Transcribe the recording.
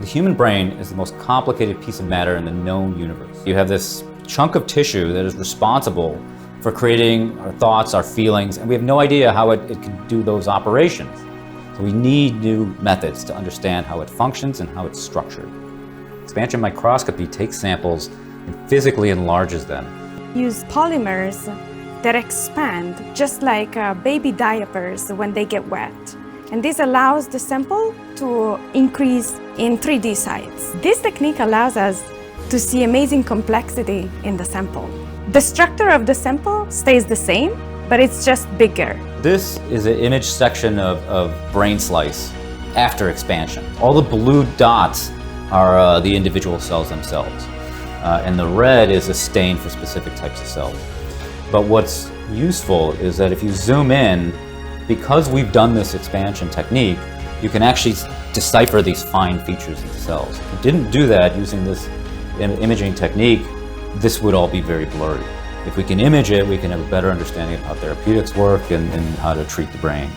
The human brain is the most complicated piece of matter in the known universe. You have this chunk of tissue that is responsible for creating our thoughts, our feelings, and we have no idea how it can do those operations. So we need new methods to understand how it functions and how it's structured. Expansion microscopy takes samples and physically enlarges them. Use polymers that expand just like baby diapers when they get wet. And this allows the sample to increase in 3D size. This technique allows us to see amazing complexity in the sample. The structure of the sample stays the same, but it's just bigger. This is an image section of brain slice after expansion. All the blue dots are the individual cells themselves. And the red is a stain for specific types of cells. But what's useful is that if you zoom in, because we've done this expansion technique, you can actually decipher these fine features of the cells. If we didn't do that using this imaging technique, this would all be very blurry. If we can image it, we can have a better understanding of how therapeutics work and how to treat the brain.